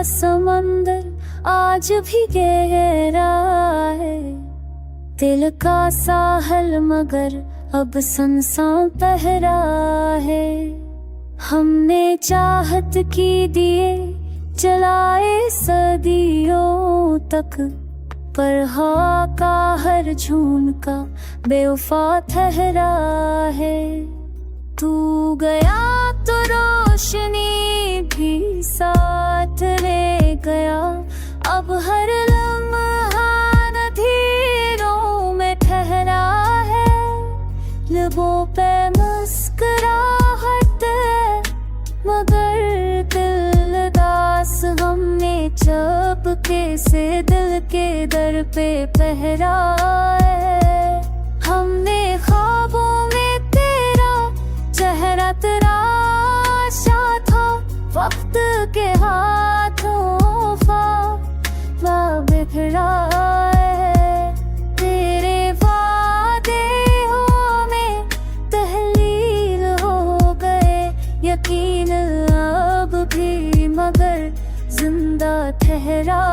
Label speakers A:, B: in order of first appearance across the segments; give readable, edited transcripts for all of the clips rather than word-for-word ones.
A: समंदर आज भी गहरा है, दिल का साहल मगर अब सुनसान पहरा है। हमने चाहत की दिए जलाए सदियों तक, पर हवा का हर झोंका बेवफा ठहरा है। तू गया तो रोशनी भी साथ ले गया, अब हर लम्हा नदियों में ठहरा है। लबों पे मुस्कुराहट मगर दिल दास, हमने चुपके से दिल के दर पे पहरा है। हमने ख्वाबों में तेरा चेहरा तराशा था, वक्त के हाथों फावा बिखरा है। तेरे वादे में तहलील हो गए यकीन अब भी, मगर जिंदा ठहरा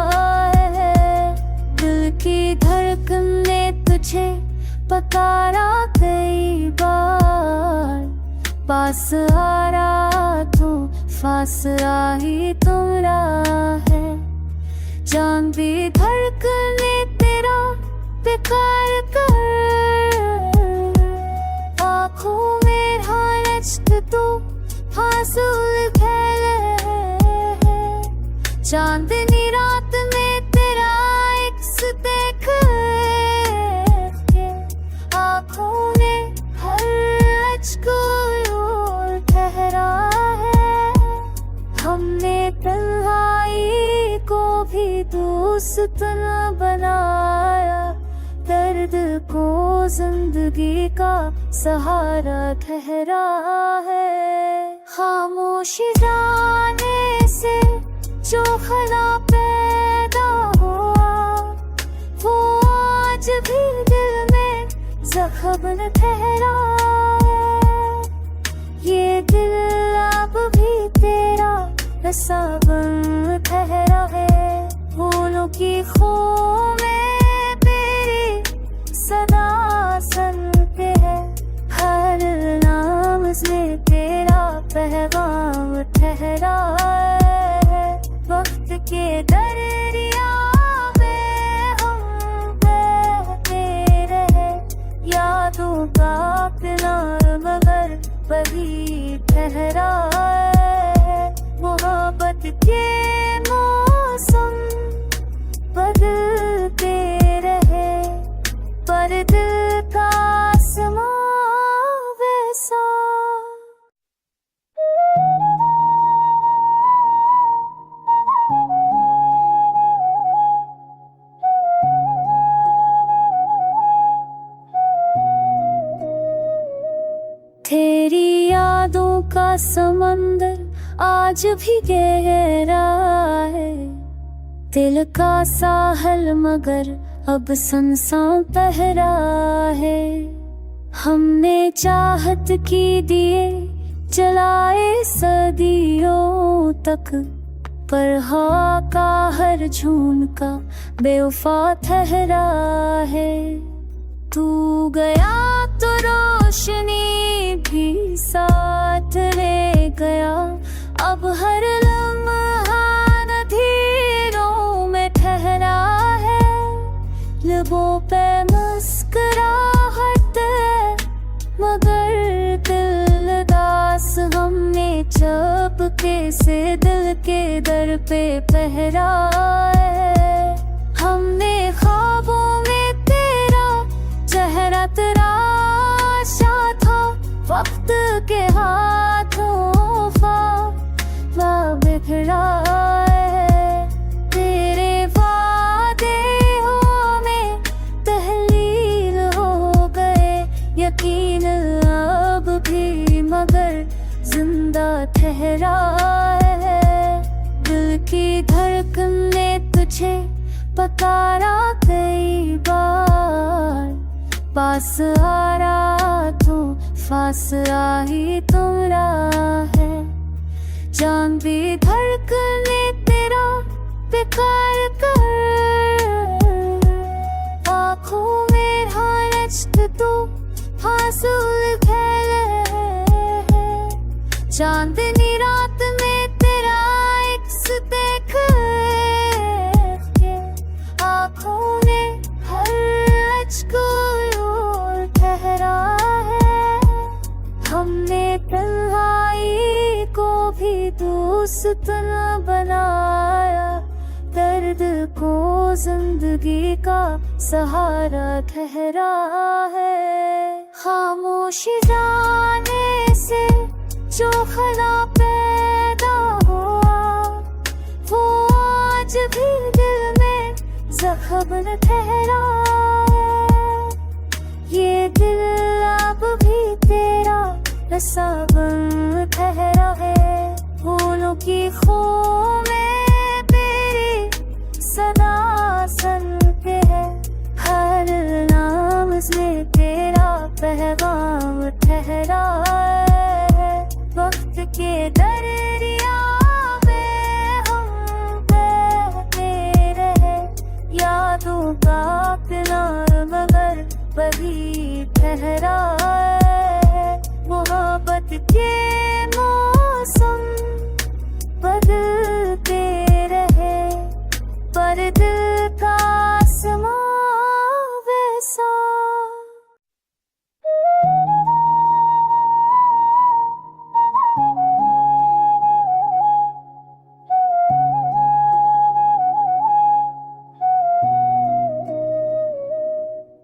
A: है। दिल की धड़कन ने तुझे पुकारा कई बार, पास आ रहा तो फासला ही तुम्हारा है। जान भी धड़कने तेरा बेकार कर, आँखों में हालत तो फासूल फैले। चांदनी रात में तेरा इक्स देख के, आँखों ने हर अचको और ठहरा है। हमने तन्हाई को भी दोस्त न बनाया, दर्द को जिंदगी का सहारा ठहरा है। खामोशी जाने से जो खला पैदा हुआ, वो आज भी दिल में जख्म ठहरा है। ये दिल अब भी तेरा रसा बन ठहरा है। फूलों की खो में तेरी सदा सुनते हैं, हर नाम में तेरा पैगाम ठहरा है। वक्त के दरिया में हम बहते रहे, यादों का किनारा मगर वही ठहरा है। मोहब्बत के मौसम बदलते रहे, पर दिल का आसमां वैसा। तेरी यादों का समंदर आज भी गहरा है, दिल का साहल मगर अब सुनसान पहरा है। हमने चाहत की दिए जलाए सदियों तक, पर हवा का हर झोंका बेवफा ठहरा है। तू गया तो रोशनी भी साथ ले गया, अब हर लम्हा नदियों में ठहरा है। लबों पे मुस्कुराहट मगर दिल दास, हमने चुपके से दिल के दर पे पहरा है। हमने ख्वाबों में तेरा चेहरा तराशा था, वक्त के हाथों फावा बिखरा है। तेरे वादे में तहलील हो गए यकीन अब भी, मगर जिंदा ठहरा है। दिल की धड़कन ने तुझे पुकारा कई बार, पास आ रहा तो फासला ही तुम्हारा है। जान भी धड़कने तेरा पे कर आँखों में हालच तो फासूल खेले चांदनी रात में तेरा इक्स देख के आँखों में हर अचको ठहरा है। हमने तन्हाई को भी दोस्त न बनाया, दर्द को जिंदगी का सहारा ठहरा है। खामोशी जाने से जो खला पैदा हुआ वो आज भी दिल में जख्म ठहरा है। ये दिल अब भी तेरा रसा बन ठहरा है। फूलों की खो में तेरी सदा सुनते हैं, हर नाम में तेरा पैगाम ठहरा है। वक्त के दरिया में हम बहते रहे, यादों का किनारा मगर वही ठहरा है। मोहब्बत के मौसम बदलते रहे, पर दिल का आसमां वैसा।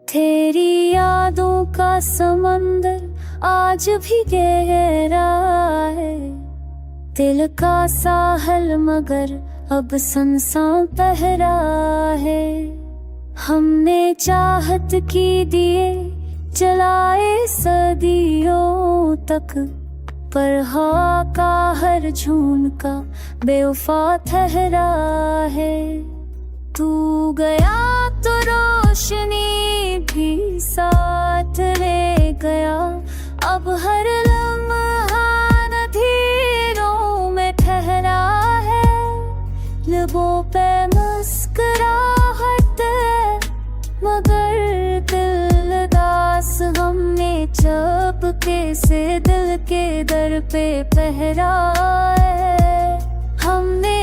A: तेरी यादों का समंदर आज भी गहरा है, दिल का साहल मगर अब सुनसान पहरा है। हमने चाहत की दिए जलाए सदियों तक, पर हवा का हर झोंका बेवफा ठहरा है। तू गया तो रोशनी भी साथ ले गया, अब हर लम्हा नदियों में ठहरा है। लबों पे मुस्कुराहट मगर दिल दास, हमने चुपके से दिल के दर पे पहरा है। हमने